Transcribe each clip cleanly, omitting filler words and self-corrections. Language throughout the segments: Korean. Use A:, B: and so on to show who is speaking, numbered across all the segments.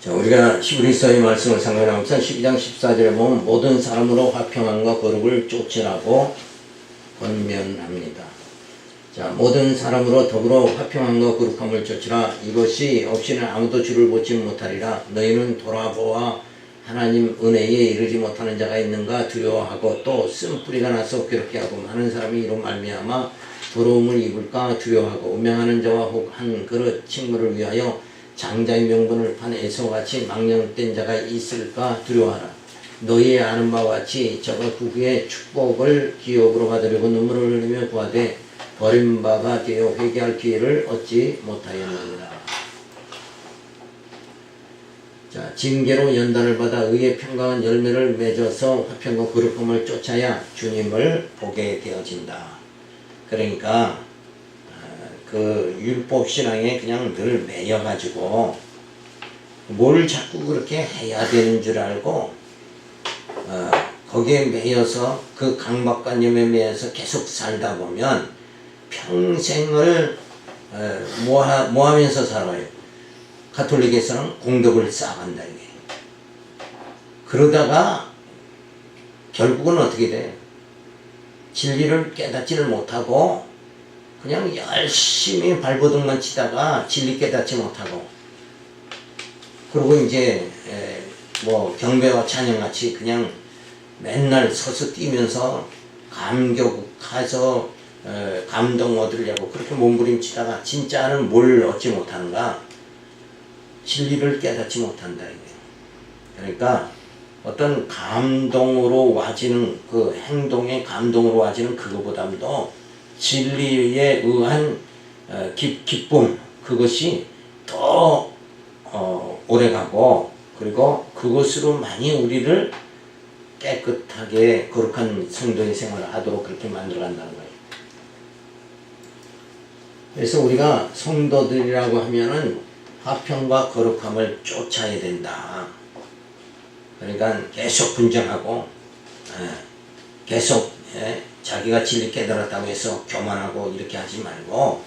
A: 자, 우리가 히브리서의 말씀을 상관하면서 12장 14절에 보면 모든 사람으로 화평함과 거룩을 쫓으라고 권면합니다. 자, 모든 사람으로 더불어 화평함과 거룩함을 쫓으라. 이것이 없이는 아무도 주를 보지 못하리라. 너희는 돌아보아 하나님 은혜에 이르지 못하는 자가 있는가 두려워하고 또 쓴뿌리가 나서 괴롭게 하고 많은 사람이 이로 말미암아 더러움을 입을까 두려워하고 음행하는 자와 혹 한 그릇 친구를 위하여 장자의 명분을 판 에서같이 망령된 자가 있을까 두려워하라. 너희 아는 바와 같이 저가 그 후에 축복을 기업으로 받으려고 눈물을 흘리며 구하되 버림바가 되어 회개할 기회를 얻지 못하였느니라. 자, 징계로 연단을 받아 의의 평강한 열매를 맺어서 화평과 거룩함을 쫓아야 주님을 보게 되어진다. 그러니까 그 율법 신앙에 그냥 늘 매여가지고 뭘 자꾸 그렇게 해야 되는 줄 알고 거기에 매여서 그 강박관념에 매여서 계속 살다 보면 평생을 뭐 하면서 살아요? 가톨릭에서는 공덕을 쌓아간다 이게. 그러다가 결국은 어떻게 돼? 진리를 깨닫지를 못하고 그냥 열심히 발버둥만 치다가 진리 깨닫지 못하고, 그리고 이제 뭐 경배와 찬양같이 그냥 맨날 서서 뛰면서 감격해서 감동 얻으려고 그렇게 몸부림치다가 진짜는 뭘 얻지 못하는가? 진리를 깨닫지 못한다 이게. 그러니까 어떤 감동으로 와지는 그 행동의 감동으로 와지는 그거보다도 진리에 의한 기쁨, 그것이 더 오래가고, 그리고 그것으로 많이 우리를 깨끗하게 거룩한 성도의 생활을 하도록 그렇게 만들어간다는 거예요. 그래서 우리가 성도들이라고 하면은 화평과 거룩함을 쫓아야 된다. 그러니까 계속 분쟁하고 계속 자기가 진리 깨달았다고 해서 교만하고 이렇게 하지 말고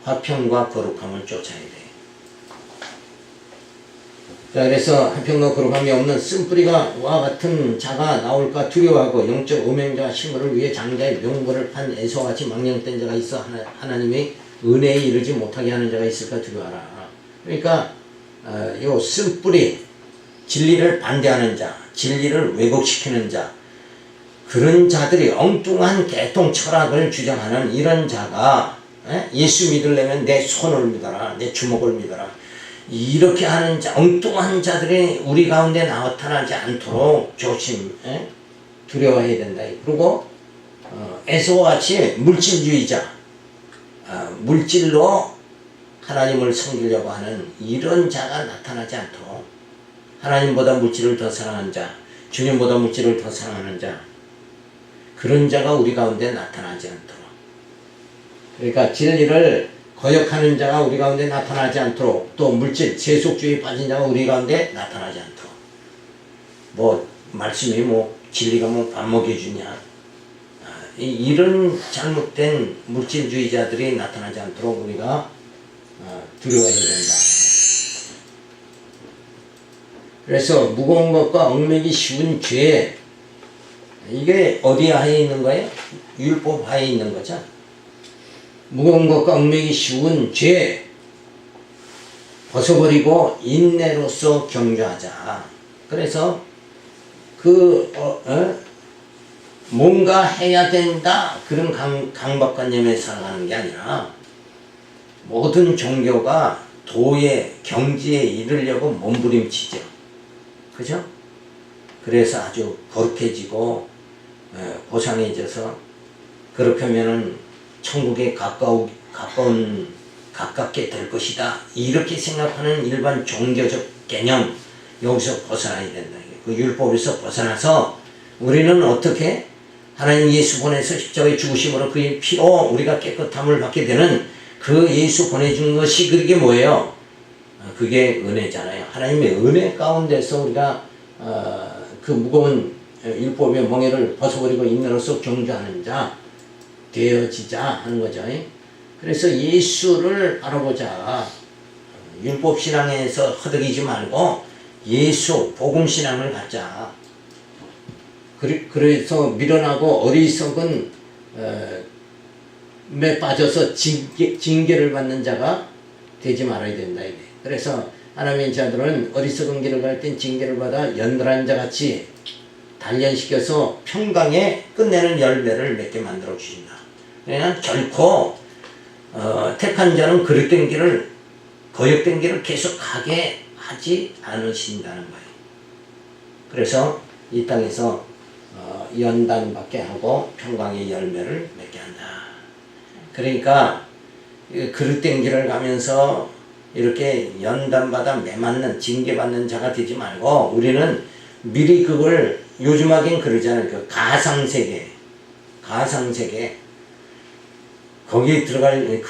A: 화평과 거룩함을 쫓아야 돼. 자, 그래서 화평과 거룩함이 없는 쓴뿌리가 와 같은 자가 나올까 두려워하고 영적 음행자와 식물을 위해 장자의 명분을 판 에서같이 망령된 자가 있어 하나님의 은혜에 이르지 못하게 하는 자가 있을까 두려워하라. 그러니까 요 쓴뿌리, 진리를 반대하는 자, 진리를 왜곡시키는 자, 그런 자들이 엉뚱한 개통 철학을 주장하는 이런 자가 예수 믿으려면 내 손을 믿어라, 내 주먹을 믿어라, 이렇게 하는 자, 엉뚱한 자들이 우리 가운데 나타나지 않도록 두려워해야 된다. 그리고 에서와 같이 물질주의자, 물질로 하나님을 섬기려고 하는 이런 자가 나타나지 않도록, 하나님보다 물질을 더 사랑하는 자, 주님보다 물질을 더 사랑하는 자, 그런 자가 우리 가운데 나타나지 않도록, 그러니까 진리를 거역하는 자가 우리 가운데 나타나지 않도록, 또 물질, 세속주의에 빠진 자가 우리 가운데 나타나지 않도록, 뭐 말씀이 뭐 진리가 뭐 밥 먹여주냐, 이런 잘못된 물질주의자들이 나타나지 않도록 우리가 두려워해야 된다. 그래서 무거운 것과 얽매기 쉬운 죄, 이게 어디 하에 있는 거예요? 율법 하에 있는 거죠. 무거운 것과 얽매기 쉬운 죄 벗어버리고 인내로서 경주하자. 그래서 뭔가 해야 된다, 그런 강박관념에 살아가는 게 아니라 모든 종교가 도에 경지에 이르려고 몸부림치죠. 그죠? 그래서 아주 거룩해지고 고상해져서, 그렇게 하면은 천국에 가깝게 될 것이다, 이렇게 생각하는 일반 종교적 개념, 여기서 벗어나야 된다. 그 율법에서 벗어나서 우리는 어떻게 하나님 예수 보내서 십자가의 죽으심으로 그의 피로 우리가 깨끗함을 받게 되는 그 예수 보내준 것이, 그게 뭐예요? 그게 은혜잖아요. 하나님의 은혜 가운데서 우리가 그 무거운 율법의 멍에를 벗어버리고 인내로서 경주하는 자 되어지자 하는 거죠. 그래서 예수를 바라보자. 율법 신앙에서 허덕이지 말고 예수 복음 신앙을 갖자. 그래서 미련하고 어리석은 에 빠져서 징계를 받는 자가 되지 말아야 된다. 이게. 그래서 하나님의 자들은 어리석은 길을 갈 땐 징계를 받아 연달한 자 같이 단련시켜서 평강에 끝내는 열매를 맺게 만들어 주신다. 그러니까 결코 택한 자는 그릇된 길을 거역된 길을 계속 가게 하지 않으신다는 거예요. 그래서 이 땅에서 연단받게 하고 평강의 열매를 맺게 한다. 그러니까 그릇된 길을 가면서 이렇게 연단받아 매맞는 징계받는 자가 되지 말고 우리는 미리 그걸 요즘 하긴 그러잖아요. 그 가상세계 거기 들어갈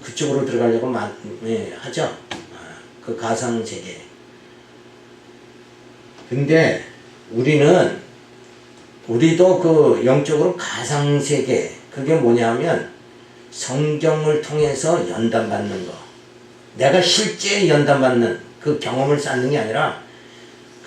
A: 그쪽으로 들어가려고 하죠. 그 가상세계. 근데 우리도 그 영적으로 가상세계 그게 뭐냐면 성경을 통해서 연단받는 거. 내가 실제 연단받는 그 경험을 쌓는 게 아니라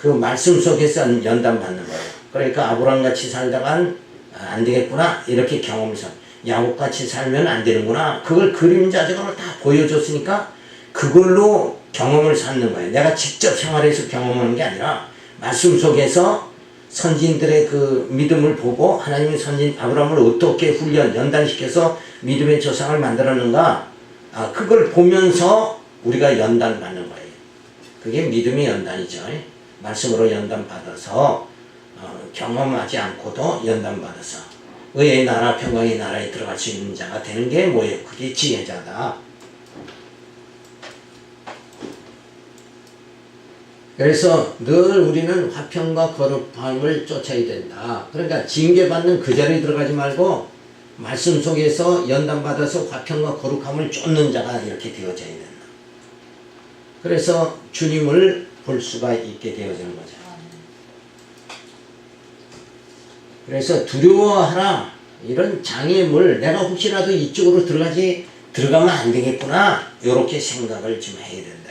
A: 그 말씀 속에서 연단받는 거예요. 그러니까 아브라함같이 살다간 안 되겠구나 이렇게 경험을 쌓. 야곱같이 살면 안 되는구나. 그걸 그림자적으로 다 보여줬으니까 그걸로 경험을 쌓는 거예요. 내가 직접 생활해서 경험하는 게 아니라 말씀 속에서 선진들의 그 믿음을 보고 하나님의 선진 아브라함을 어떻게 연단시켜서 믿음의 조상을 만들었는가 그걸 보면서 우리가 연단받는 거예요. 그게 믿음의 연단이죠. 말씀으로 연단받아서 경험하지 않고도 연단받아서 의의 나라 평강의 나라에 들어갈 수 있는 자가 되는 게 뭐예요? 그게 지혜자다. 그래서 늘 우리는 화평과 거룩함을 쫓아야 된다. 그러니까 징계받는 그 자리에 들어가지 말고 말씀 속에서 연단받아서 화평과 거룩함을 쫓는 자가 이렇게 되어져야 된다. 그래서 주님을 볼 수가 있게 되어지는 거죠. 그래서 두려워하라. 이런 장애물 내가 혹시라도 이쪽으로 들어가면 안 되겠구나. 이렇게 생각을 좀 해야 된다.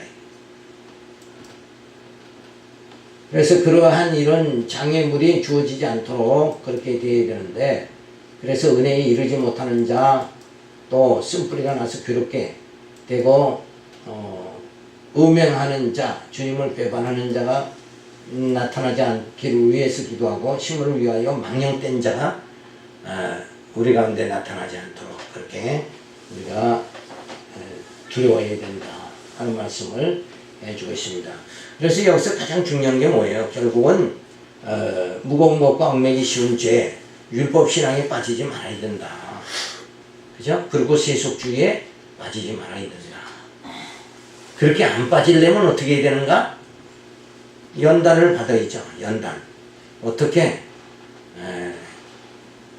A: 그래서 그러한 이런 장애물이 주어지지 않도록 그렇게 되어야 되는데 그래서 은혜에 이르지 못하는 자 또 쓴뿌리가 나서 괴롭게 되고 음행하는 자 주님을 배반하는 자가 나타나지 않기를 위해서 기도하고 심을 위하여 망령된 자가 우리 가운데 나타나지 않도록 그렇게 우리가 두려워해야 된다 하는 말씀을 해주고 있습니다. 그래서 여기서 가장 중요한 게 뭐예요? 결국은 무거운 것과 얽매기 쉬운 죄 율법 신앙에 빠지지 말아야 된다. 그죠? 그리고 세속주의에 빠지지 말아야 된다. 그렇게 안 빠지려면 어떻게 해야 되는가? 연단을 받아야죠. 연단. 어떻게?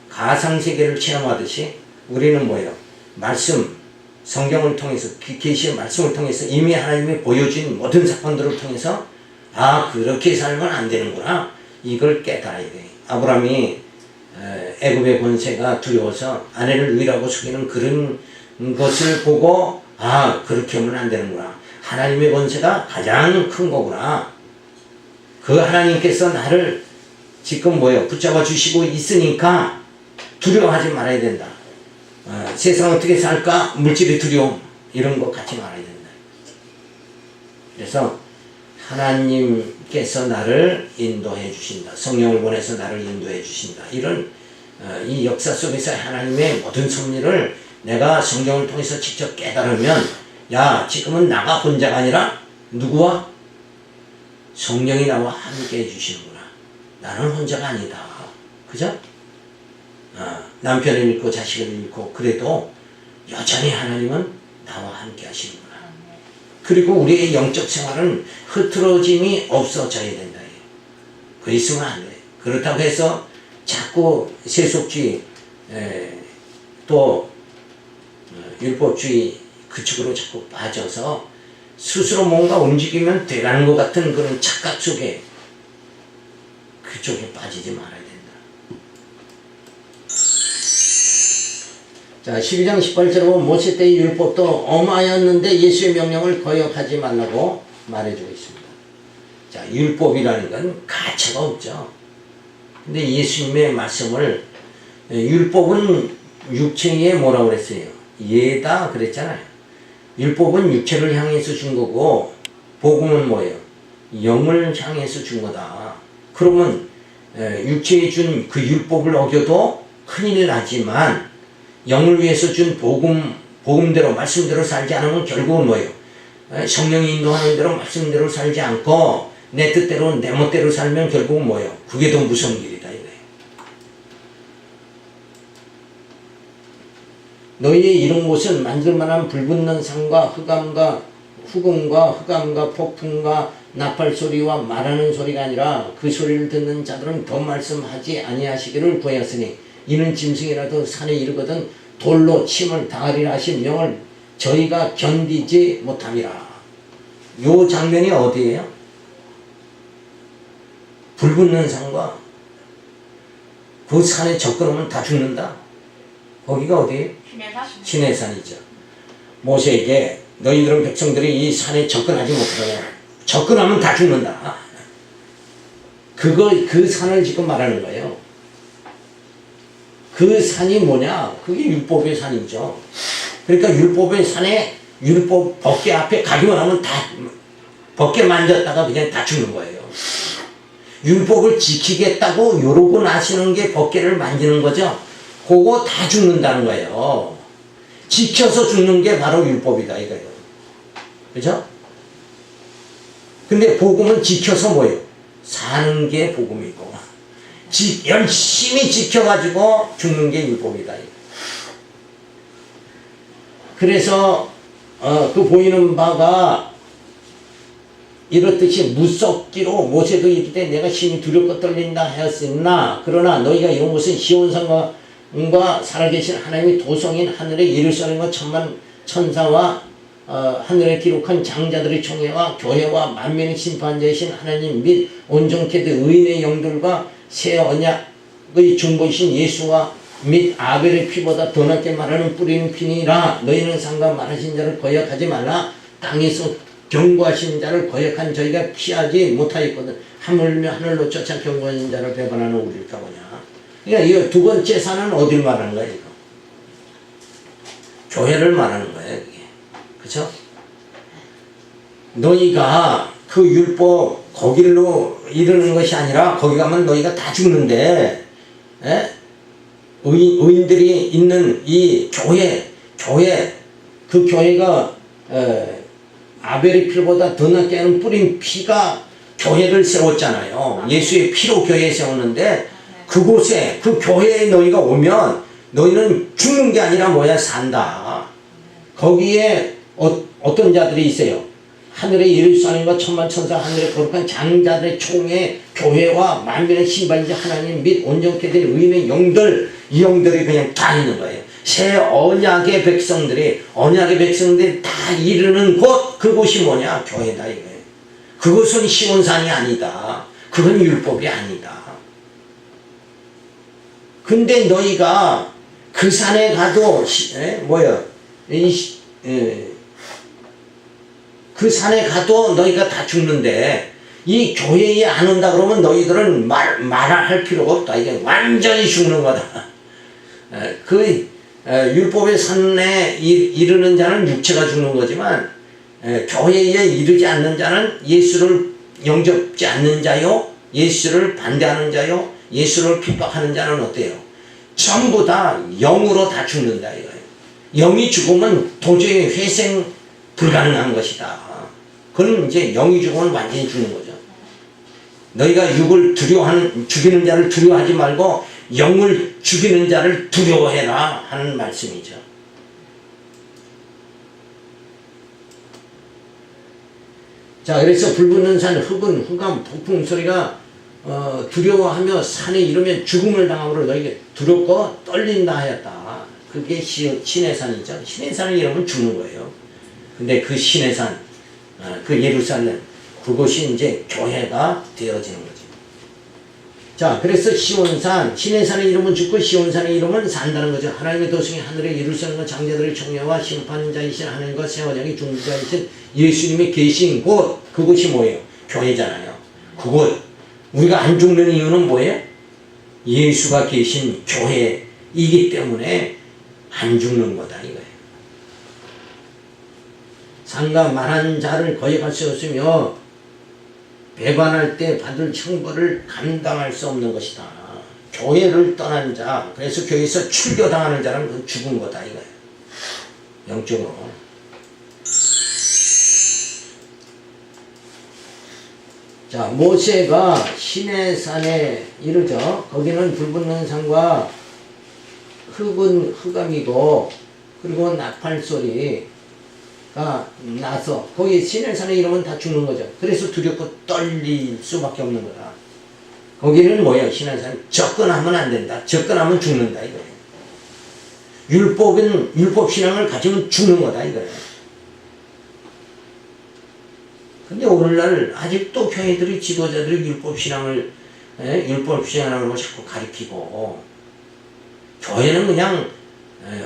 A: 가상세계를 체험하듯이 우리는 뭐예요? 말씀, 성경을 통해서 계시의 말씀을 통해서 이미 하나님이 보여준 모든 사건들을 통해서 그렇게 살면 안 되는구나. 이걸 깨달아야 돼. 아브라함이 애굽의 권세가 두려워서 아내를 유일하고 속이는 그런 것을 보고 그렇게 하면 안 되는구나. 하나님의 권세가 가장 큰 거구나. 그 하나님께서 나를 지금 붙잡아 주시고 있으니까 두려워하지 말아야 된다. 세상 어떻게 살까? 물질의 두려움 이런 거 갖지 말아야 된다. 그래서 하나님께서 나를 인도해 주신다. 성령을 보내서 나를 인도해 주신다. 이런 이 역사 속에서 하나님의 모든 섭리를 내가 성경을 통해서 직접 깨달으면 지금은 나가 혼자가 아니라 누구와? 성령이 나와 함께 해주시는구나. 나는 혼자가 아니다. 그죠? 남편을 잃고 자식을 잃고 그래도 여전히 하나님은 나와 함께 하시는구나. 그리고 우리의 영적 생활은 흐트러짐이 없어져야 된다. 그 있으면 안 돼. 그렇다고 해서 자꾸 세속주의 또 율법주의 그쪽으로 자꾸 빠져서 스스로 뭔가 움직이면 돼가는 것 같은 그런 착각 속에 그쪽에 빠지지 말아야 된다. 자, 12장 18절에 보면 모세 때의 율법도 어마하였는데 예수의 명령을 거역하지 말라고 말해주고 있습니다. 자, 율법이라는 건 가치가 없죠. 근데 예수님의 말씀을, 율법은 육체에 뭐라고 그랬어요? 예다 그랬잖아요. 율법은 육체를 향해서 준 거고, 복음은 뭐예요? 영을 향해서 준 거다. 그러면 육체에 준 그 율법을 어겨도 큰일 나지만 영을 위해서 준 복음대로 말씀대로 살지 않으면 결국은 뭐예요? 성령이 인도하는 대로 말씀대로 살지 않고 내 뜻대로 내 멋대로 살면 결국은 뭐예요? 그게 더 무서운 길이다 이거예요. 너희의 이런 곳은 만들만한 불붙는 산과 흑암과 폭풍과 나팔 소리와 말하는 소리가 아니라 그 소리를 듣는 자들은 더 말씀하지 아니하시기를 구하였으니 이는 짐승이라도 산에 이르거든 돌로 침을 당하리라 하신 명을 저희가 견디지 못함이라. 요 장면이 어디예요? 불붙는 산과 그 산에 접근하면 다 죽는다. 거기가 어디예요? 시내산이죠. 모세에게 너희들은 백성들이 이 산에 접근하지 못하냐. 접근하면 다 죽는다. 그 산을 지금 말하는 거예요. 그 산이 뭐냐? 그게 율법의 산이죠. 그러니까 율법의 산에 율법 법궤 앞에 가기만 하면 다 법궤 만졌다가 그냥 다 죽는 거예요. 율법을 지키겠다고 요러고 나시는 게 법궤를 만지는 거죠. 그거 다 죽는다는 거예요. 지켜서 죽는 게 바로 율법이다 이거예요. 그죠? 근데 복음은 지켜서 뭐예요? 사는 게 복음이고 열심히 지켜가지고 죽는 게 율법이다. 그래서 그 보이는 바가 이렇듯이 무섭기로 모세도 이르되 내가 심히 두렵고 떨린다 하였으나 그러나 너희가 이런 것은 시온산과 살아계신 하나님의 도성인 하늘의 예루살렘과 천만 천사와 하늘에 기록한 장자들의 총회와 교회와 만민의 심판자이신 하나님 및 온전케 된 의인의 영들과 새 언약의 중보이신 예수와 및 아벨의 피보다 더 낫게 말하는 뿌리는 피니라. 너희는 상관 말하신 자를 거역하지 말라. 땅에서 경고하신 자를 거역한 저희가 피하지 못하였거든. 하물며 하늘로 쫓아 경고하신 자를 배반하는 우리일까 보냐. 그러니까 이 두 번째 산은 어디를 말하는 거예요? 이거? 교회를 말하는 거예요. 이게. 그렇죠? 너희가 그 율법 거길로 이르는 것이 아니라 거기 가면 너희가 다 죽는데 의인들이 있는 이 교회 그 교회가 아벨의 피보다 더 낫게 하는 뿌린 피가 교회를 세웠잖아요. 예수의 피로 교회에 세웠는데 그곳에 그 교회에 너희가 오면 너희는 죽는 게 아니라 뭐야 산다. 거기에 어떤 자들이 있어요? 하늘의 예루살렘과 천만 천사 하늘에 거룩한 장자들의 총회 교회와 만민의 신발이자 하나님 및 온전케 된 의인의 영들 이 영들이 그냥 다 있는 거예요. 새 언약의 백성들이 다 이르는 곳 그곳이 뭐냐? 교회다 이거예요. 그것은 시온산이 아니다. 그건 율법이 아니다. 근데 너희가 그 산에 가도 그 산에 가도 너희가 다 죽는데 이 교회에 안 온다 그러면 너희들은 말할 필요가 없다. 이게 완전히 죽는 거다. 율법의 산에 이르는 자는 육체가 죽는 거지만 교회에 이르지 않는 자는 예수를 영접지 않는 자요, 예수를 반대하는 자요, 예수를 핍박하는 자는 어때요? 전부 다 영으로 다 죽는다 이거예요. 영이 죽으면 도저히 회생 불가능한 것이다. 그건 이제 영이 죽으면 완전히 죽는 거죠. 너희가 육을 죽이는 자를 두려워하지 말고 영을 죽이는 자를 두려워해라 하는 말씀이죠. 자, 그래서 불붙는 산, 흑암, 폭풍 소리가 두려워하며 산에 이르면 죽음을 당함으로 너희가 두렵고 떨린다 하였다. 그게 신의 산이죠. 신의 산을 이러면 죽는 거예요. 근데 그 신의 산, 그 예루살렘, 그곳이 이제 교회가 되어지는 거죠. 자, 그래서 시온산, 신의 산의 이름은 죽고 시온산의 이름은 산다는 거죠. 하나님의 도성이 하늘에 이룰 수 없는 장자들의 총회와 심판자이신 하나님과 생활장의 중지자이신 예수님이 계신 곳, 그곳이 뭐예요? 교회잖아요. 그곳. 우리가 안 죽는 이유는 뭐예요? 예수가 계신 교회이기 때문에 안 죽는 거다 이거예요. 상가 말한 자를 거역할 수 없으며 배반할 때 받을 형벌을 감당할 수 없는 것이다. 교회를 떠난 자, 그래서 교회에서 출교당하는 자는 그건 죽은 거다 이거예요. 영적으로. 자, 모세가 시내산에 이르죠. 거기는 불붙는 산과 흙은 흑암이고 그리고 나팔 소리가 나서 거기 시내산에 이러면 다 죽는 거죠. 그래서 두렵고 떨릴 수밖에 없는 거다. 거기는 뭐예요? 시내산 접근하면 안 된다. 접근하면 죽는다 이거예요. 율법 신앙을 가지면 죽는 거다 이거예요. 근데 오늘날 아직도 교회들이 지도자들이 율법 신앙을 자꾸 가리키고 교회는 그냥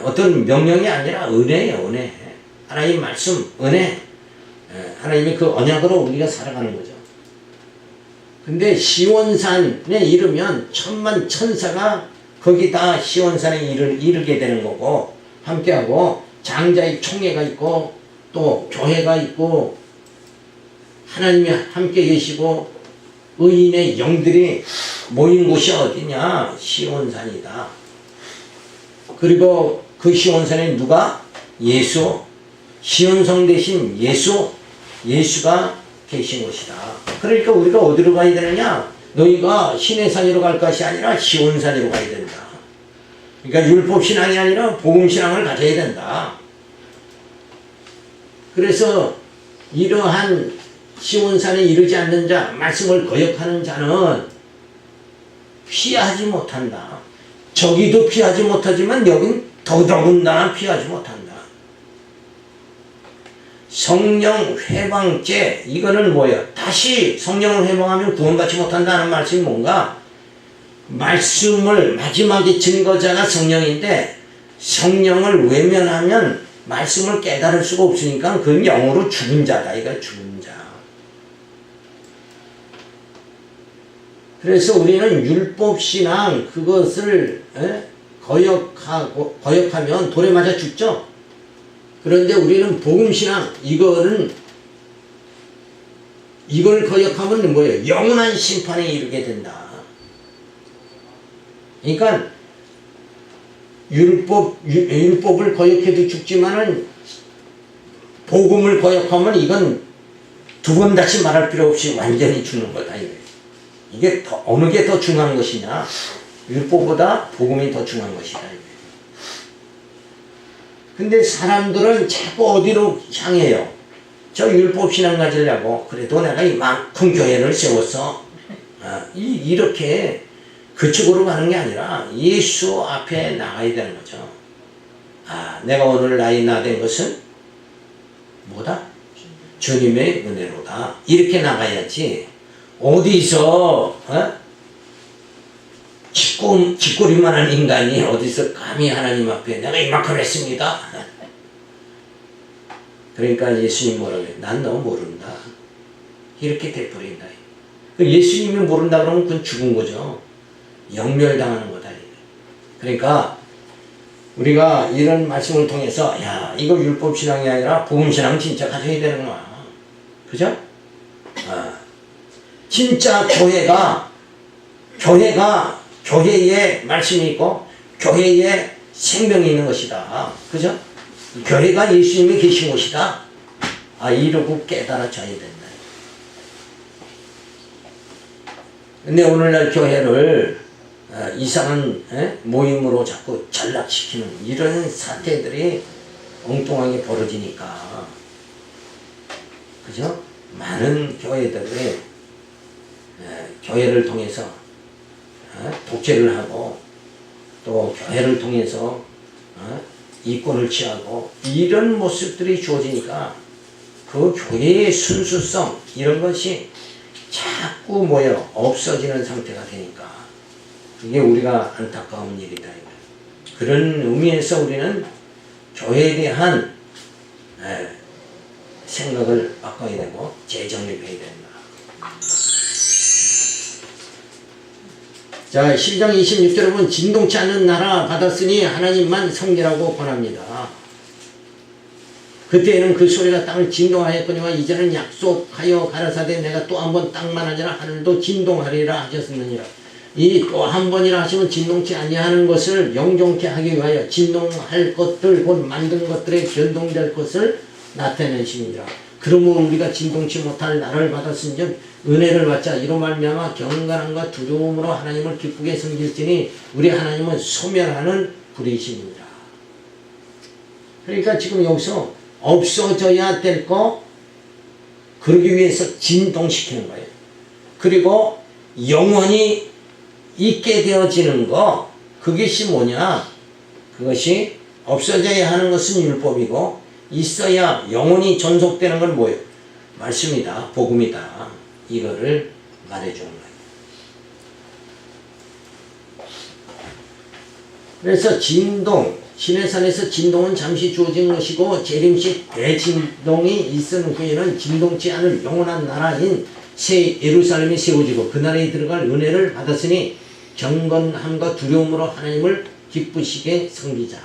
A: 어떤 명령이 아니라 은혜예요. 은혜. 하나님 말씀 은혜. 하나님의 그 언약으로 우리가 살아가는 거죠. 근데 시온산에 이르면 천만 천사가 거기 다 시온산에 이르게 되는 거고 함께하고 장자의 총회가 있고 또 교회가 있고 하나님이 함께 계시고 의인의 영들이 모인 곳이 어디냐? 시온산이다. 그리고 그 시온산에 누가? 예수. 시온성 대신 예수가 계신 곳이다. 그러니까 우리가 어디로 가야 되느냐? 너희가 시내산으로 갈 것이 아니라 시온산으로 가야 된다. 그러니까 율법신앙이 아니라 복음신앙을 가져야 된다. 그래서 이러한 시온산에 이르지 않는 자, 말씀을 거역하는 자는 피하지 못한다. 저기도 피하지 못하지만 여긴 더더군다나 피하지 못한다. 성령 회방죄, 이거는 뭐예요? 다시 성령을 회방하면 구원받지 못한다는 말씀이 뭔가? 말씀을 마지막에 증거자가 성령인데 성령을 외면하면 말씀을 깨달을 수가 없으니까 그건 영으로 죽은 자다. 이거 죽은 자. 그래서 우리는 율법신앙 그것을 거역하면 돌에 맞아 죽죠. 그런데 우리는 복음신앙 이걸 거역하면 뭐예요? 영원한 심판에 이르게 된다. 그러니까 율법을 거역해도 죽지만은 복음을 거역하면 이건 두 번 다시 말할 필요 없이 완전히 죽는 거다. 이게 어느 게 더 중요한 것이냐? 율법보다 복음이 더 중요한 것이다. 근데 사람들은 자꾸 어디로 향해요? 저 율법신앙 가지려고 그래도 내가 이만큼 교회를 세웠어. 이렇게 그쪽으로 가는 게 아니라 예수 앞에 나가야 되는 거죠. 내가 오늘 나이 나된 것은 뭐다? 주님의 은혜로다. 이렇게 나가야지. 어디서 쥐꼬리만한 인간이 어디서 감히 하나님 앞에 내가 이만큼 했습니다. 그러니까 예수님 뭐라고 해요? 난 너 모른다. 이렇게 돼버린다. 예수님이 모른다 그러면 그건 죽은 거죠. 영멸당하는 거다. 그러니까 우리가 이런 말씀을 통해서 이거 율법신앙이 아니라 복음신앙 진짜 가져야 되는구나. 그죠? 진짜 교회에 말씀이 있고 교회에 생명이 있는 것이다. 그죠? 교회가 예수님이 계신 곳이다. 이러고 깨달아져야 된다. 근데 오늘날 교회를 이상한 모임으로 자꾸 전락시키는 이런 사태들이 엉뚱하게 벌어지니까 그죠? 많은 교회들이 교회를 통해서 독재를 하고 또 교회를 통해서 이권을 취하고 이런 모습들이 주어지니까 그 교회의 순수성 이런 것이 자꾸 뭐예요? 없어지는 상태가 되니까 그게 우리가 안타까운 일이다. 그런 의미에서 우리는 교회에 대한 생각을 바꿔야 되고 재정립해야 된다. 자, 12장 26절에 보면 진동치 않는 나라 받았으니 하나님만 섬기라고 권합니다. 그때에는 그 소리가 땅을 진동하였거니와 이제는 약속하여 가라사대 내가 또 한 번 땅만 아니라 하늘도 진동하리라 하셨느니라. 이 또 한 번이라 하시면 진동치 아니하는 것을 영종케 하기 위하여 진동할 것들 곧 만든 것들에 변동될 것을 나타내시니라. 그러므로 우리가 진동치 못할 나라를 받았은즉 은혜를 받자. 이로 말미암아 경건함과 두려움으로 하나님을 기쁘게 섬길지니 우리 하나님은 소멸하는 불이시니라. 그러니까 지금 여기서 없어져야 될 거 그러기 위해서 진동시키는 거예요. 그리고 영원히 있게 되어지는 거 그것이 뭐냐? 그것이 없어져야 하는 것은 율법이고 있어야 영원히 존속되는 건 뭐예요? 말씀이다. 복음이다. 이거를 말해주는 거예요. 그래서 진동, 시내산에서 진동은 잠시 주어진 것이고 재림시 대진동이 있은 후에는 진동치 않을 영원한 나라인 새 예루살렘이 세워지고 그 나라에 들어갈 은혜를 받았으니 경건함과 두려움으로 하나님을 기쁘시게 섬기자.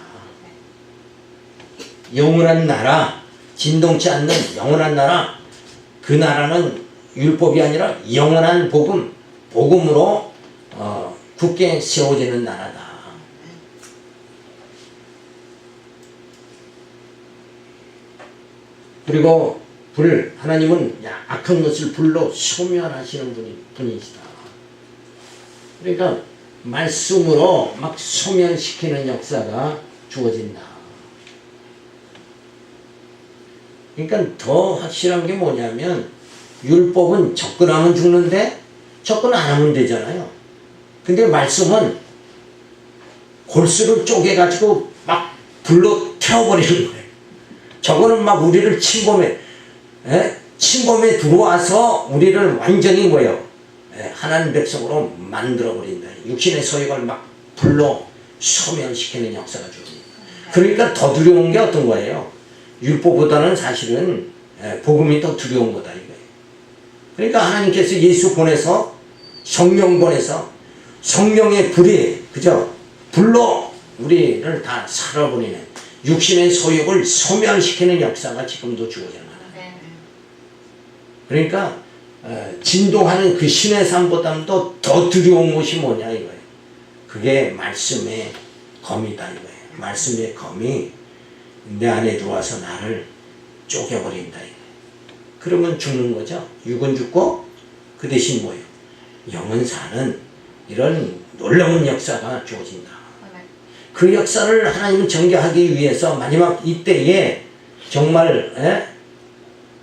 A: 영원한 나라, 진동치 않는 영원한 나라, 그 나라는 율법이 아니라 영원한 복음, 복음으로 굳게 세워지는 나라다. 그리고 하나님은 악한 것을 불로 소멸하시는 분이시다. 그러니까 말씀으로 막 소멸시키는 역사가 주어진다. 그러니까 더 확실한 게 뭐냐면 율법은 접근하면 죽는데 접근 안 하면 되잖아요. 근데 말씀은 골수를 쪼개가지고 막 불로 태워버리는 거예요. 저거는 막 우리를 침범해 들어와서 우리를 완전히 뭐예요? 하나님 백성으로 만들어버린다. 육신의 소욕을 막 불로 소멸시키는 역사가 주어집니다. 그러니까 더 두려운 게 어떤 거예요? 율법보다는 사실은 복음이 더 두려운 거다 이거예요. 그러니까 하나님께서 예수 보내서 성령 보내서 성령의 불이 그죠? 불로 우리를 다 살아버리는 육신의 소욕을 소멸시키는 역사가 지금도 주어져요. 그러니까 진동하는 그 신의 삶보다도 더 두려운 것이 뭐냐 이거예요. 그게 말씀의 검이다 이거예요. 말씀의 검이 내 안에 들어와서 나를 쪼개버린다 이거예요. 그러면 죽는 거죠. 육은 죽고 그 대신 뭐예요? 영은 사는 이런 놀라운 역사가 주어진다. 그 역사를 하나님은 전개하기 위해서 마지막 이때에 정말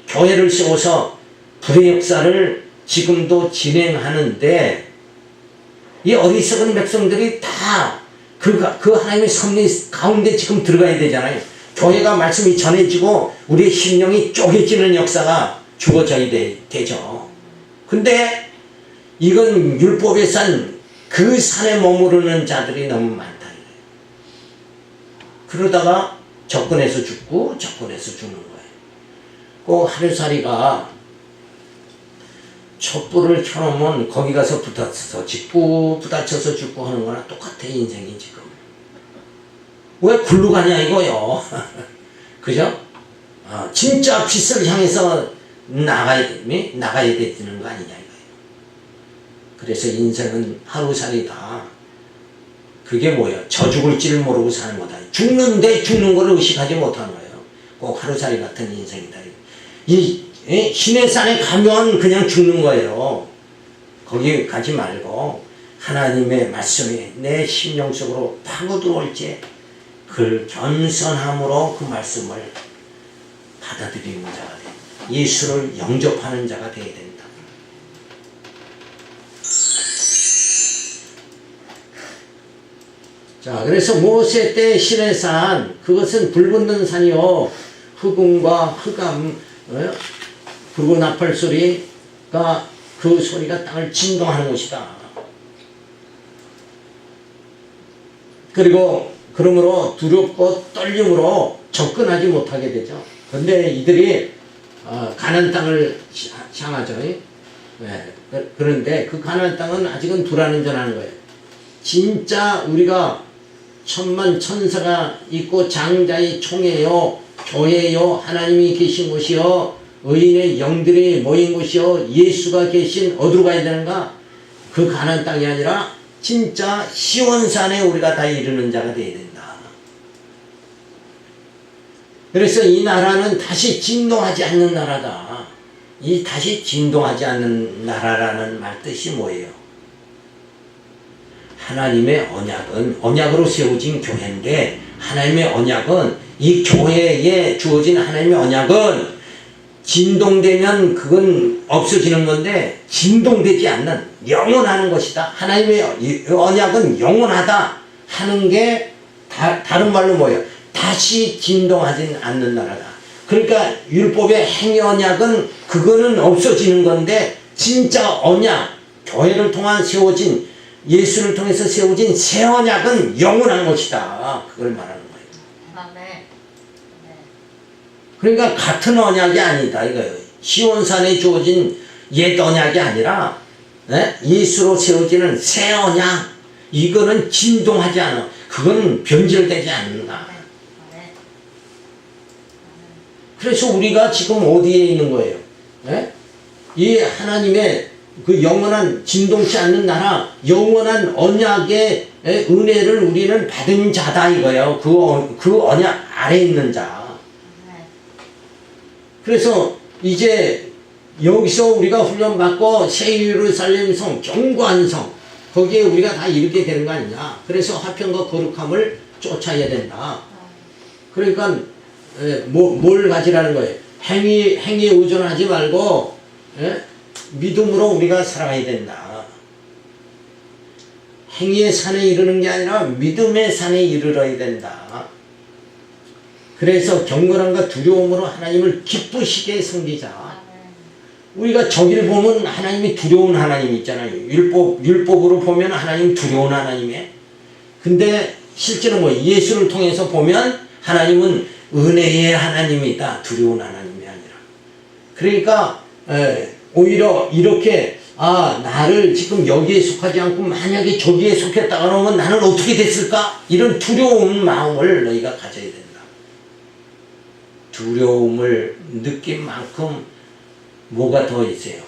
A: 교회를 세워서 불의 역사를 지금도 진행하는데 이 어리석은 백성들이 다 그 하나님의 섭리 가운데 지금 들어가야 되잖아요. 교회가 말씀이 전해지고 우리의 심령이 쪼개지는 역사가 주어져야 되죠. 근데 이건 율법의 산, 그 산에 머무르는 자들이 너무 많다. 그러다가 접근해서 죽고 접근해서 죽는 거예요. 꼭 하루살이가 촛불을 켜놓으면 거기 가서 부딪혀서 죽고 부딪혀서 죽고 하는 거나 똑같아 인생이 지금. 왜 굴러 가냐 이거요. 그죠? 진짜 빛을 향해서 나가야 되는 거 아니냐 이거예요. 그래서 인생은 하루살이다. 그게 뭐예요? 저 죽을지를 모르고 사는 거다. 죽는데 죽는 걸 의식하지 못하는 거예요. 꼭 하루살이 같은 인생이다. 신의 산에 가면 그냥 죽는 거예요. 거기 가지 말고 하나님의 말씀이 내 심령 속으로 파고 들어올지 그 겸손함으로 그 말씀을 받아들이는 자가 돼. 예수를 영접하는 자가 되어야 된다. 자, 그래서 모세 때 신의 산, 그것은 불붙는 산이요 흑음과 흑암, 그리고 나팔 소리가 그 소리가 땅을 진동하는 것이다. 그리고 그러므로 두렵고 떨림으로 접근하지 못하게 되죠. 그런데 이들이 가나안 땅을 향하죠. 네. 그런데 그 가나안 땅은 아직은 불안전한 거예요. 진짜 우리가 천만 천사가 있고 장자의 총회요, 교회요, 하나님이 계신 곳이요, 의인의 영들이 모인 곳이요, 예수가 계신 어디로 가야 되는가? 그 가나안 땅이 아니라 진짜 시온산에 우리가 다 이르는 자가 되어야 된다. 그래서 이 나라는 다시 진동하지 않는 나라다. 이 다시 진동하지 않는 나라라는 말 뜻이 뭐예요? 하나님의 언약으로 세워진 교회인데, 하나님의 언약은, 이 교회에 주어진 하나님의 언약은 진동되면 그건 없어지는 건데 진동되지 않는 영원한 것이다. 하나님의 언약은 영원하다 하는 게 다른 말로 뭐예요? 다시 진동하지 않는 나라다. 그러니까 율법의 행위 언약은 그거는 없어지는 건데, 진짜 언약, 교회를 통한 세워진, 예수를 통해서 세워진 새 언약은 영원한 것이다. 그걸 말하는 거예요.
B: 네.
A: 그러니까 같은 언약이 아니다 이거예요. 시온산에 주어진 옛 언약이 아니라 예수로 세워지는 새 언약, 이거는 진동하지 않아. 그건 변질되지 않는다. 그래서 우리가 지금 어디에 있는 거예요? 이 하나님의 그 영원한 진동치 않는 나라, 영원한 언약의 은혜를 우리는 받은 자다 이거예요. 그 언약 아래에 있는 자. 그래서 이제 여기서 우리가 훈련받고 새 예루살렘 성, 견고한 성, 거기에 우리가 다 이르게 되는 거 아니냐. 그래서 화평과 거룩함을 쫓아야 된다. 그러니까 뭘 가지라는 거예요? 행위에 의존하지 말고 믿음으로 우리가 살아가야 된다. 행위의 산에 이르는 게 아니라 믿음의 산에 이르러야 된다. 그래서 경건함과 두려움으로 하나님을 기쁘시게 섬기자. 우리가 저기를 보면 하나님이 두려운 하나님 있잖아요. 율법으로 보면 하나님 두려운 하나님이에요. 근데 실제로 뭐 예수를 통해서 보면 하나님은 은혜의 하나님이다. 두려운 하나님이 아니라. 그러니까 오히려 이렇게 나를 지금 여기에 속하지 않고 만약에 저기에 속했다가 그러면 나는 어떻게 됐을까? 이런 두려운 마음을 너희가 가져야 된다. 두려움을 느낀 만큼 뭐가 더 있어요?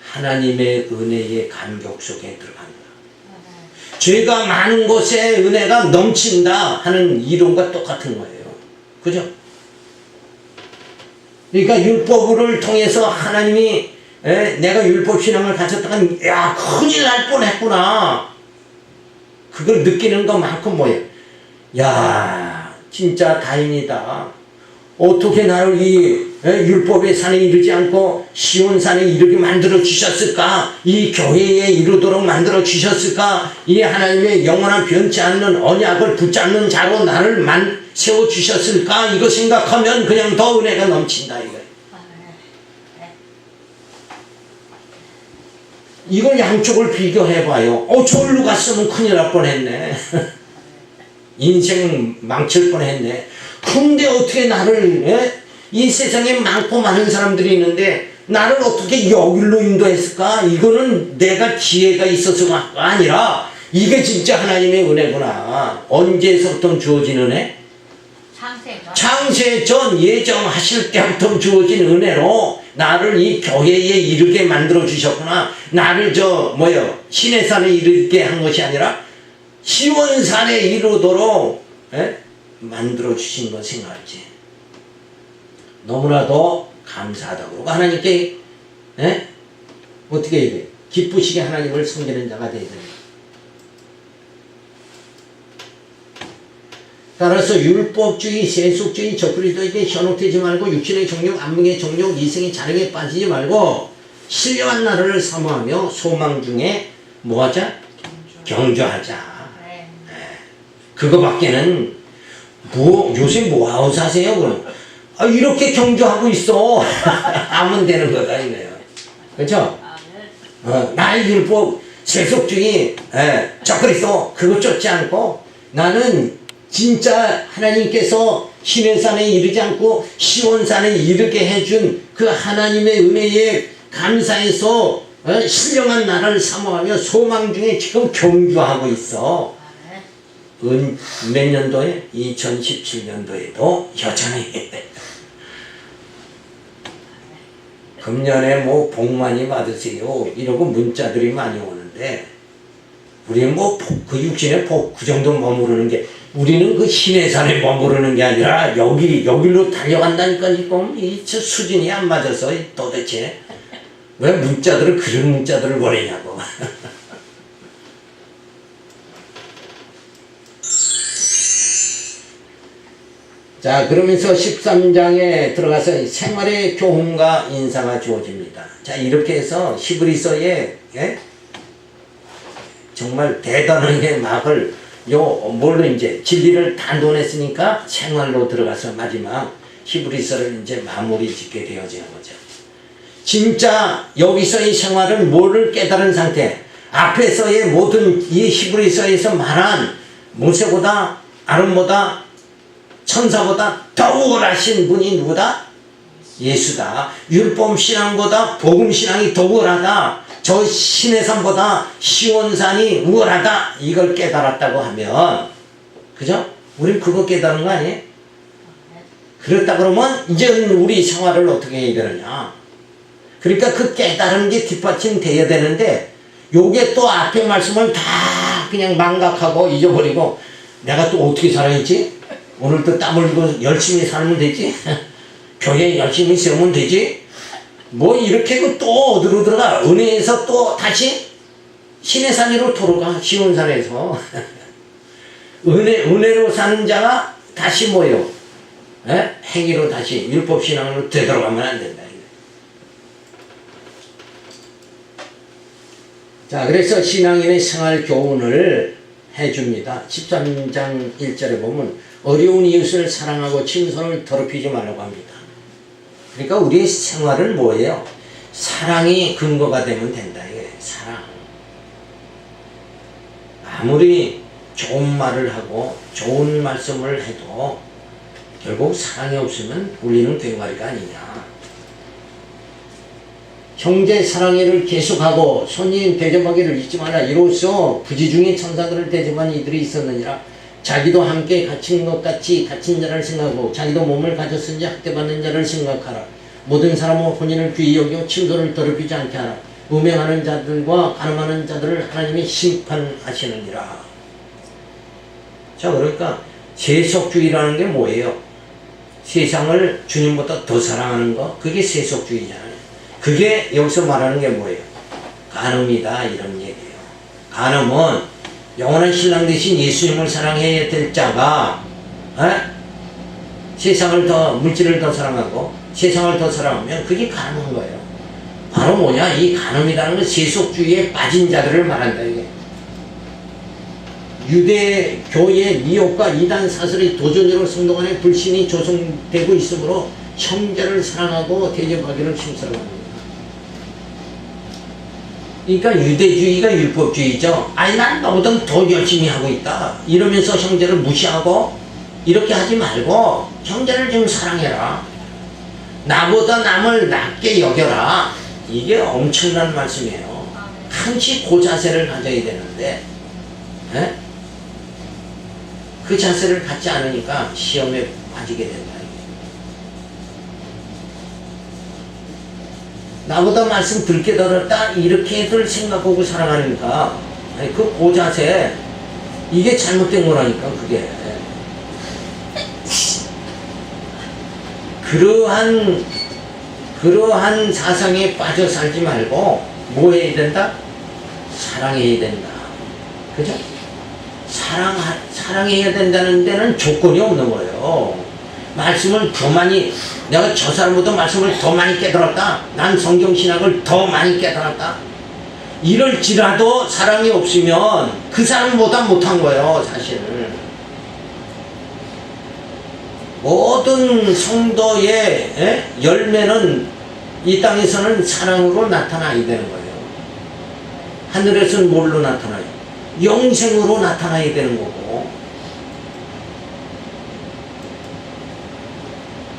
A: 하나님의 은혜의 감격 속에 들어간다. 죄가 많은 곳에 은혜가 넘친다 하는 이론과 똑같은 거예요. 그죠? 그러니까 율법을 통해서 하나님이 내가 율법신앙을 가졌다가 야 큰일 날 뻔했구나. 그걸 느끼는 것만큼 뭐예요? 야 진짜 다행이다. 어떻게 나를 이 율법의 산에 이르지 않고 시온산에 이르게 만들어 주셨을까? 이 교회에 이르도록 만들어 주셨을까? 이 하나님의 영원한 변치 않는 언약을 붙잡는 자로 나를 세워 주셨을까? 이거 생각하면 그냥 더 은혜가 넘친다 이거예요. 이걸 양쪽을 비교해봐요. 저기로 갔으면 큰일 날 뻔했네. 인생 망칠 뻔했네. 근데 어떻게 나를 이 세상에 많고 많은 사람들이 있는데 나를 어떻게 여기로 인도했을까? 이거는 내가 지혜가 있어서가 아니라 이게 진짜 하나님의 은혜구나. 언제서부터 주어진 은혜? 창세 전 예정하실 때부터 주어진 은혜로 나를 이 교회에 이르게 만들어 주셨구나. 나를 신의 산에 이르게 한 것이 아니라 시온산에 이르도록 만들어 주신 거 생각하지. 너무나도 감사하다고. 그러고 하나님께 어떻게 해야 돼? 기쁘시게 하나님을 섬기는 자가 되어야 된다. 따라서 율법주의, 세속주의, 적그리스도에게 현혹되지 말고 육신의 정욕, 안목의 정욕, 이생의 자력에 빠지지 말고 신령한 나라를 사모하며 소망 중에 뭐하자? 경주하자. 그거밖에는 요새 뭐하고 사세요 그럼? 이렇게 경주하고 있어. 하면 되는 거다 이거예요. 그렇죠? 나의 율법, 세속주의, 적그리스도 그거 쫓지 않고 나는 진짜 하나님께서 시내산에 이르지 않고 시온산에 이르게 해준 그 하나님의 은혜에 감사해서 신령한 나라를 사모하며 소망 중에 지금 경주하고 있어. 몇 년도에? 2017년도에도 여전히 금년에 뭐 복 많이 받으세요 이러고 문자들이 많이 오는데 우리는 뭐 그 육신의 복 그 정도 머무르는 게 우리는 그 시내산에 머무르는 게 아니라 여기로 달려간다니까. 지금 이 수준이 안 맞아서 도대체 왜 문자들을 그런 문자들을 보내냐고. 자, 그러면서 13장에 들어가서 생활의 교훈과 인사가 주어집니다. 자, 이렇게 해서 히브리서에 정말 대단하게 막을 뭘로 이제 진리를 다 논했으니까 생활로 들어가서 마지막 히브리서를 이제 마무리 짓게 되어지는 거죠. 진짜 여기서의 생활은 뭐를 깨달은 상태? 앞에서의 모든 이 히브리서에서 말한 모세보다 아론보다 천사보다 더 우월하신 분이 누구다? 예수다. 율법신앙보다 복음신앙이 더 우월하다. 저 시내산보다 시온산이 우월하다. 이걸 깨달았다고 하면, 그죠? 우린 그거 깨달은 거 아니에요? 그렇다 그러면 이제 우리 생활을 어떻게 해야 되느냐? 그러니까 그 깨달은 게 뒷받침돼야 되는데 요게 또 앞에 말씀을 다 그냥 망각하고 잊어버리고 내가 또 어떻게 살아야지? 오늘 또 땀 흘리고 열심히 살면 되지? 교회 열심히 세우면 되지? 뭐 이렇게 또 어디로 들어가? 은혜에서 또 다시 시내산으로 돌아가. 시온산에서 은혜로 사는 자가 다시 뭐예요? 행위로 다시 율법신앙으로 되돌아가면 안 된다. 자, 그래서 신앙인의 생활 교훈을 해줍니다. 13장 1절에 보면 어려운 이웃을 사랑하고 친손을 더럽히지 말라고 합니다. 그러니까 우리의 생활은 뭐예요? 사랑이 근거가 되면 된다. 이게 사랑. 아무리 좋은 말을 하고 좋은 말씀을 해도 결국 사랑이 없으면 우리는 괭과리가 아니냐. 형제 사랑회를 계속하고 손님 대접하기를 잊지 마라. 이로써 부지 중에 천사들을 대접한 이들이 있었느니라. 자기도 함께 갇힌 것 같이 갇힌 자를 생각하고 자기도 몸을 가졌은지 학대받는 자를 생각하라. 모든 사람은 혼인을 귀히 여겨 친소를 더럽히지 않게 하라. 음행하는 자들과 간음하는 자들을 하나님이 심판하시느니라. 자, 그러니까 세속주의라는 게 뭐예요? 세상을 주님보다 더 사랑하는 거, 그게 세속주의잖아요. 그게 여기서 말하는 게 뭐예요? 간음이다, 이런 얘기예요. 간음은 영원한 신랑 되신 예수님을 사랑해야 될 자가 세상을 더, 물질을 더 사랑하고 세상을 더 사랑하면 그게 간음한 거예요. 바로 뭐냐? 이 간음이라는 건 세속주의에 빠진 자들을 말한다, 이게. 유대교의 미혹과 이단 사설의 도전으로 성도 간에 불신이 조성되고 있으므로 형제를 사랑하고 대접하기를 심사합니다. 그러니까 유대주의가 율법주의죠. 아니 난 너보다 더 열심히 하고 있다 이러면서 형제를 무시하고 이렇게 하지 말고 형제를 좀 사랑해라. 나보다 남을 낮게 여겨라. 이게 엄청난 말씀이에요. 항시 그 자세를 가져야 되는데 그 자세를 갖지 않으니까 시험에 빠지게 된다. 나보다 말씀 들게 들었다 이렇게들 생각하고 살아가니까 그 고자세 이게 잘못된 거라니까. 그게 그러한 사상에 빠져 살지 말고 뭐 해야 된다? 사랑해야 된다. 그죠? 사랑해야 된다는 데는 조건이 없는 거예요. 말씀을 더 많이, 내가 저 사람보다 말씀을 더 많이 깨달았다. 난 성경신학을 더 많이 깨달았다. 이럴지라도 사랑이 없으면 그 사람보다 못한 거예요, 사실은. 모든 성도의 열매는 이 땅에서는 사랑으로 나타나야 되는 거예요. 하늘에서는 뭘로 나타나요? 영생으로 나타나야 되는 거고.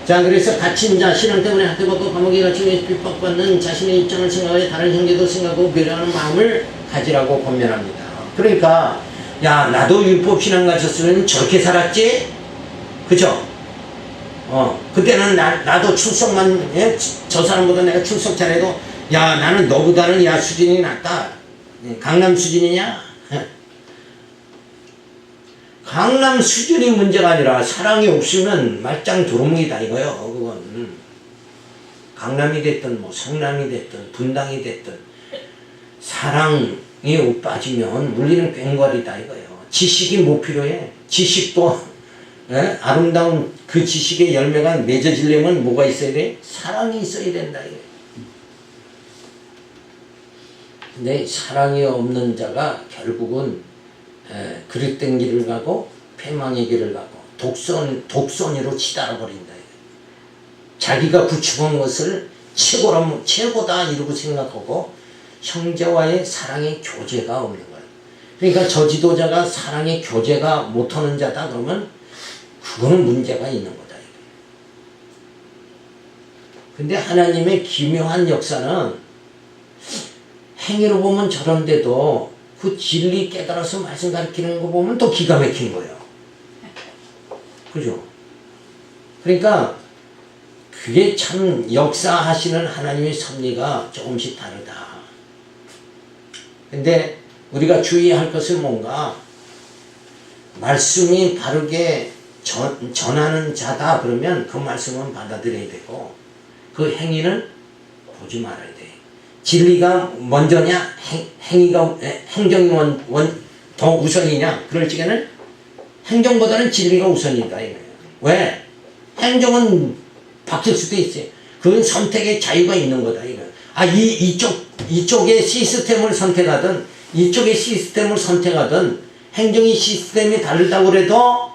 A: 자, 그래서 갇힌 자, 신앙 때문에 학대받고 감옥에 갇히며 핍박받는 자신의 입장을 생각하여 다른 형제도 생각하고 배려하는 마음을 가지라고 권면합니다. 그러니까 야, 나도 율법 신앙 가졌으면 저렇게 살았지? 그죠? 그때는 나도 출석만, 예? 저 사람보다 내가 출석 잘해도 야, 나는 너보다는 야, 수준이 낮다. 강남 수준이냐? 강남 수준이 문제가 아니라 사랑이 없으면 말짱 도루묵이다 이거요. 그건 강남이 됐든 뭐 성남이 됐든 분당이 됐든 사랑이 빠지면 물리는 꽹과리다 이거요. 지식이 뭐 필요해? 지식도 예? 아름다운 그 지식의 열매가 맺어지려면 뭐가 있어야 돼? 사랑이 있어야 된다 이거요. 근데 사랑이 없는 자가 결국은 그릇된 길을 가고 패망의 길을 가고 독선이로 치달아 버린다. 자기가 구축한 것을 최고다 이러고 생각하고 형제와의 사랑의 교제가 없는 거예요. 그러니까 저 지도자가 사랑의 교제가 못하는 자다 그러면 그거는 문제가 있는 거다. 근데 하나님의 기묘한 역사는 행위로 보면 저런데도 그 진리 깨달아서 말씀 가르치는 거 보면 또 기가 막힌 거예요. 그죠? 그러니까 그게 참 역사하시는 하나님의 섭리가 조금씩 다르다. 근데 우리가 주의할 것은 뭔가 말씀이 바르게 전하는 자다 그러면 그 말씀은 받아들여야 되고 그 행위는 보지 말아야 돼. 진리가 먼저냐 행정이 더 우선이냐 그럴 적에는 행정보다는 진리가 우선이다 이거예요. 왜? 행정은 바뀔 수도 있어요. 그건 선택의 자유가 있는 거다 이거예요. 이쪽의 시스템을 선택하든 이쪽의 시스템을 선택하든 행정의 시스템이 다르다고 그래도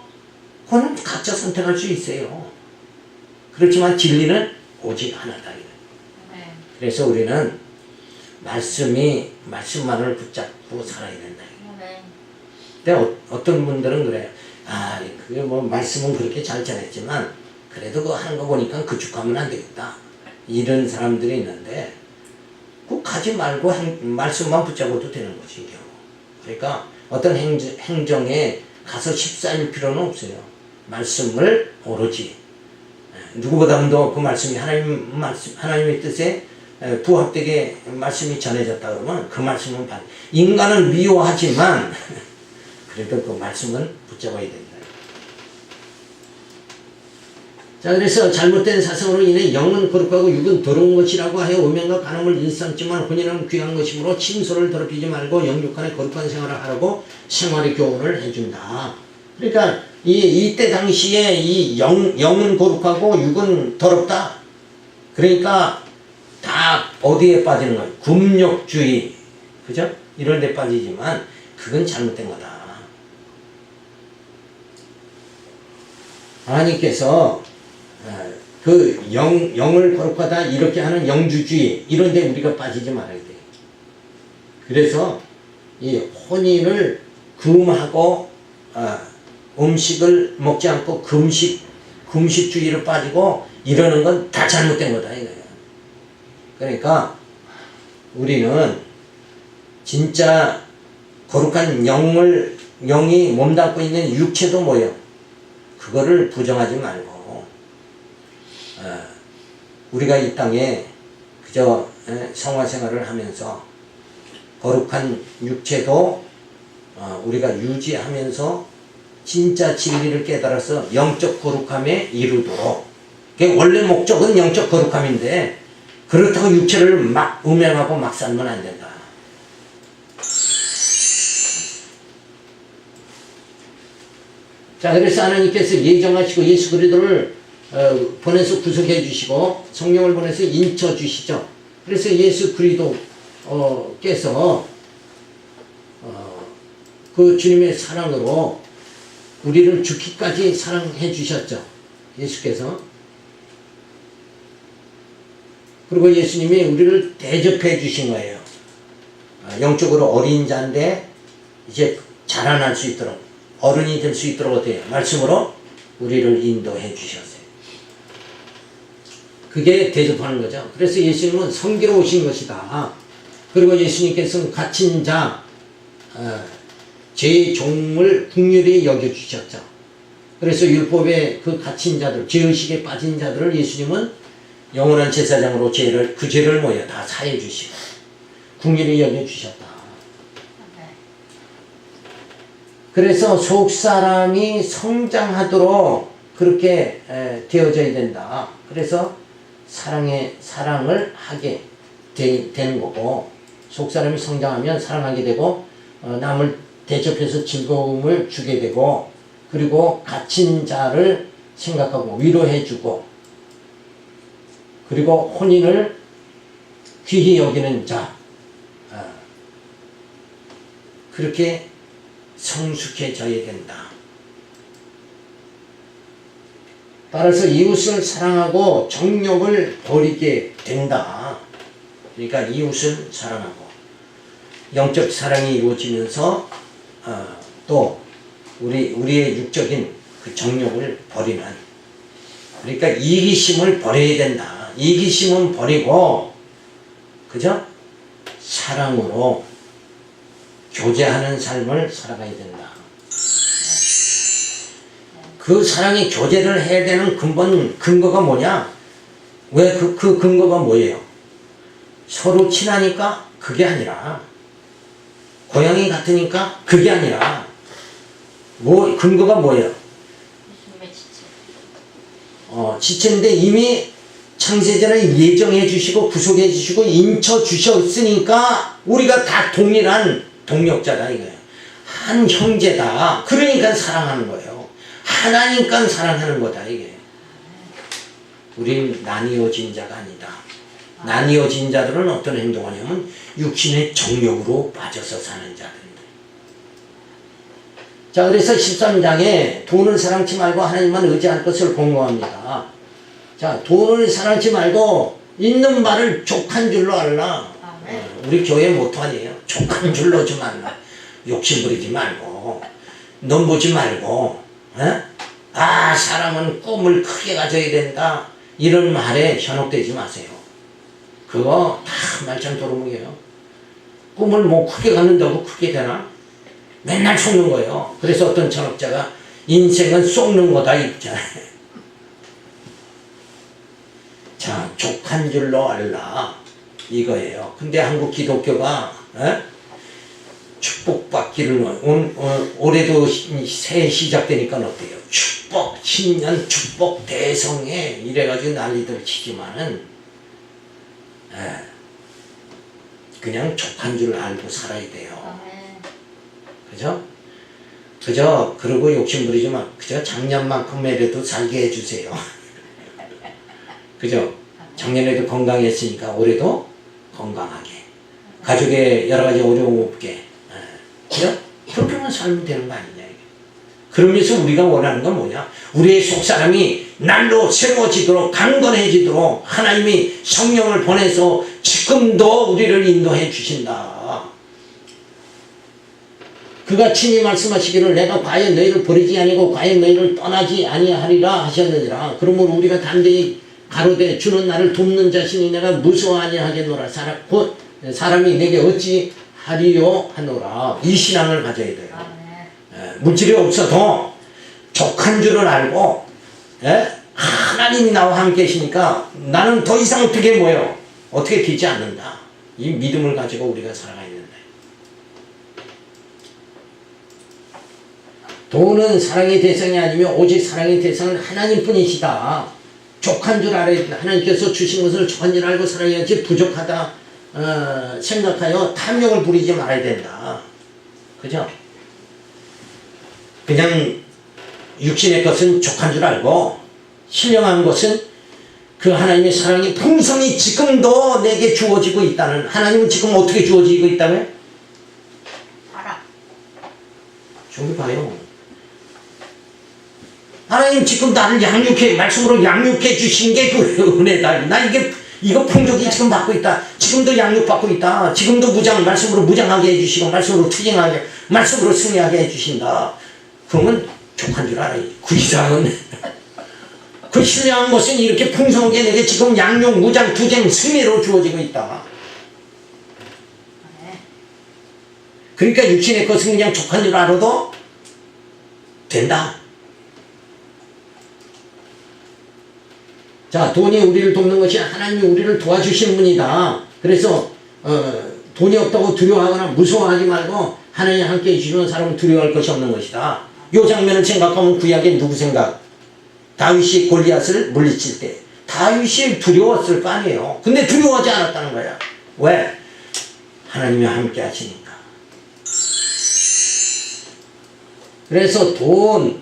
A: 그건 각자 선택할 수 있어요. 그렇지만 진리는 오직 하나다 이거예요. 그래서 우리는 말씀만을 붙잡고 살아야 된다. 근데 어떤 분들은 그래요. 그게 뭐 말씀은 그렇게 잘 전했지만 그래도 그거 하는 거 보니까 그축하면 안 되겠다. 이런 사람들이 있는데 꼭 가지 말고 말씀만 붙잡아도 되는 것이죠. 그러니까 어떤 행정에 가서 휩싸일 필요는 없어요. 말씀을 오로지 누구보다도 더 그 말씀이 하나님의 뜻에 부합되게 말씀이 전해졌다 그러면 그 말씀은 인간은 미워하지만 그래도 그 말씀은 붙잡아야 된다. 자, 그래서 잘못된 사상으로 인해 영은 거룩하고 육은 더러운 것이라고 하여 음행과 간음을 일삼지만 혼인은 귀한 것이므로 침소를 더럽히지 말고 영육간에 거룩한 생활을 하라고 생활의 교훈을 해준다. 그러니까 이때 당시에 이 영은 거룩하고 육은 더럽다. 그러니까 다 어디에 빠지는 거예요? 금욕주의, 그죠? 이런 데 빠지지만 그건 잘못된 거다. 하나님께서 그 영을 거룩하다 이렇게 하는 영주주의 이런 데 우리가 빠지지 말아야 돼요. 그래서 이 혼인을 금하고 음식을 먹지 않고 금식주의로 빠지고 이러는 건 다 잘못된 거다 이거예요. 그러니까 우리는 진짜 거룩한 영이 몸담고 있는 육체도 뭐예요? 그거를 부정하지 말고 우리가 이 땅에 그저 성화생활을 하면서 거룩한 육체도 우리가 유지하면서 진짜 진리를 깨달아서 영적 거룩함에 이르도록 원래 목적은 영적 거룩함인데 그렇다고 육체를 막 음행하고 막 살면 안 된다. 자, 그래서 하나님께서 예정하시고 예수 그리스도를 보내서 구속해 주시고 성령을 보내서 인쳐 주시죠. 그래서 예수 그리스도께서 그 주님의 사랑으로 우리를 죽기까지 사랑해 주셨죠. 예수께서. 그리고 예수님이 우리를 대접해 주신 거예요. 영적으로 어린 자인데 이제 자라날 수 있도록 어른이 될 수 있도록 어때요? 말씀으로 우리를 인도해 주셨어요. 그게 대접하는 거죠. 그래서 예수님은 섬기러 오신 것이다. 그리고 예수님께서는 갇힌 자, 제 종을 긍휼히 여겨주셨죠. 그래서 율법의 그 갇힌 자들, 죄의식에 빠진 자들을 예수님은 영원한 제사장으로 그 죄를 뭐예요? 다 사해 주시고 긍휼히 여겨주셨다. 그래서 속사람이 성장하도록 그렇게 되어져야 된다. 그래서 사랑을 하게 되는 거고, 속사람이 성장하면 사랑하게 되고, 남을 대접해서 즐거움을 주게 되고, 그리고 갇힌 자를 생각하고 위로해주고, 그리고 혼인을 귀히 여기는 자, 그렇게 성숙해져야 된다. 따라서 이웃을 사랑하고 정욕을 버리게 된다. 그러니까 이웃을 사랑하고 영적 사랑이 이루어지면서 또 우리의 육적인 그 정욕을 버리는, 그러니까 이기심을 버려야 된다. 이기심은 버리고 그죠? 사랑으로 교제하는 삶을 살아가야 된다. 그 사랑이 교제를 해야 되는 근거가 뭐냐? 왜 그 근거가 뭐예요? 서로 친하니까 그게 아니라, 고향이 같으니까 그게 아니라, 근거가 뭐예요? 지체인데 이미 창세전에 예정해 주시고 구속해 주시고 인쳐 주셨으니까 우리가 다 동일한 동력자다 이거예요. 한 형제다. 그러니까 사랑하는 거예요. 하나니까 사랑하는 거다 이게. 우린 나뉘어진 자가 아니다. 나뉘어진 자들은 어떤 행동하냐면 육신의 정욕으로 빠져서 사는 자들입니다. 자, 그래서 13장에 돈을 사랑치 말고 하나님만 의지할 것을 공고합니다. 자, 돈을 사랑치 말고 있는 바를 족한 줄로 알라. 우리 교회 모토 아니에요. 족한 줄로 좀 알라. 욕심 부리지 말고, 넘보지 말고, 사람은 꿈을 크게 가져야 된다. 이런 말에 현혹되지 마세요. 그거 다 말짱 도루묵이에요. 꿈을 크게 갖는다고 크게 되나? 맨날 속는 거예요. 그래서 어떤 철학자가 인생은 속는 거다 있잖아요. 자, 족한 줄로 알라 이거예요. 근데 한국 기독교가 축복받기를 올해도 새해 시작되니까 어때요? 축복, 신년 축복 대성회 이래가지고 난리들 치지만은 그냥 족한 줄 알고 살아야 돼요. 그죠? 그저 그러고 욕심 부리지 마. 그저 작년만큼이라도 살게 해주세요. 그죠? 작년에도 건강했으니까 올해도 건강하게, 가족의 여러 가지 어려움 없게, 그죠? 그렇게만 살면 되는 거 아니냐. 그러면서 우리가 원하는 건 뭐냐? 우리의 속사람이 날로 새로워지도록 강건해지도록 하나님이 성령을 보내서 지금도 우리를 인도해 주신다. 그가 친히 말씀하시기를 내가 과연 너희를 버리지 아니고 과연 너희를 떠나지 아니하리라 하셨느니라. 그러므로 우리가 담대히 가로되 주는 나를 돕는 자신이 내가 무서워 아니하겠노라. 사람이 내게 어찌 하리요 하노라. 이 신앙을 가져야 돼요. 물질이 없어도 족한 줄을 알고, 하나님이 나와 함께 계시니까 나는 더 이상 어떻게 되지 않는다. 이 믿음을 가지고 우리가 살아가야 된다. 돈은 사랑의 대상이 아니며 오직 사랑의 대상은 하나님뿐이시다. 족한 줄 알아야 된다. 하나님께서 주신 것을 족한 줄 알고 살아야지 부족하다 생각하여 탐욕을 부리지 말아야 된다. 그죠? 그냥 육신의 것은 족한 줄 알고 신령한 것은 그 하나님의 사랑이 풍성히 지금도 내게 주어지고 있다는, 하나님은 지금 어떻게 주어지고 있다고요? 알아. 저기 봐요. 하나님 지금 나를 말씀으로 양육해 주신 게 그 은혜다. 나 이게 이거 풍족이 지금 받고 있다. 지금도 양육받고 있다. 지금도 말씀으로 무장하게 해주시고, 말씀으로 투쟁하게, 말씀으로 승리하게 해주신다. 그러면 족한 줄 알아요. 그 이상은. 그 신령한 것은 이렇게 풍성하게 내게 지금 양육, 무장, 투쟁, 승리로 주어지고 있다. 그러니까 육신의 것은 그냥 족한 줄 알아도 된다. 자, 돈이 우리를 돕는 것이 하나님이 우리를 도와주신 분이다. 그래서 돈이 없다고 두려워하거나 무서워하지 말고 하나님 함께 해주시는 사람은 두려워할 것이 없는 것이다. 이 장면을 생각하면 구약에 누구 생각? 다윗이 골리앗을 물리칠 때 다윗이 두려웠을 거 아니에요. 근데 두려워하지 않았다는 거야. 왜? 하나님이 함께 하시니까. 그래서 돈,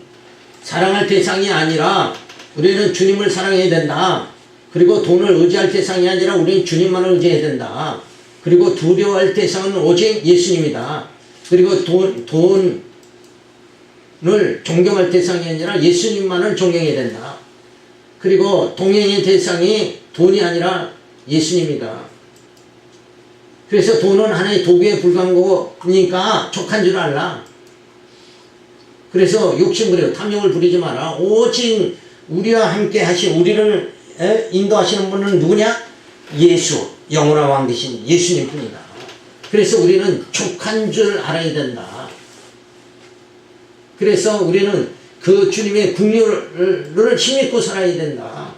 A: 사랑할 대상이 아니라 우리는 주님을 사랑해야 된다. 그리고 돈을 의지할 대상이 아니라 우리는 주님만을 의지해야 된다. 그리고 두려워할 대상은 오직 예수님이다. 그리고 돈을 존경할 대상이 아니라 예수님만을 존경해야 된다. 그리고 동행의 대상이 돈이 아니라 예수님이다. 그래서 돈은 하나의 도구에 불과한 거니까 족한 줄 알라. 그래서 욕심부려 탐욕을 부리지 마라. 오직 우리와 함께 하신, 우리를 인도하시는 분은 누구냐? 예수, 영원한 왕 되신 예수님 뿐이다. 그래서 우리는 족한 줄 알아야 된다. 그래서 우리는 그 주님의 국률을 힘입고 살아야 된다.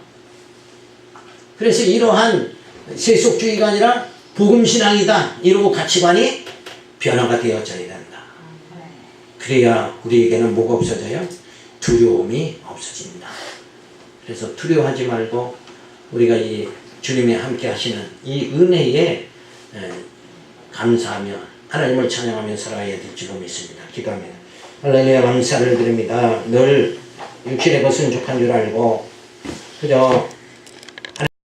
A: 그래서 이러한 세속주의가 아니라 복음신앙이다. 이러고 가치관이 변화가 되어져야 된다. 그래야 우리에게는 뭐가 없어져요? 두려움이 없어진다. 그래서 두려워하지 말고 우리가 이 주님이 함께 하시는 이 은혜에 감사하며 하나님을 찬양하며 살아야 될 줄로 믿습니다. 기도합니다. 할렐루야, 감사를 드립니다. 늘 육신의 것은 족한 줄 알고 그저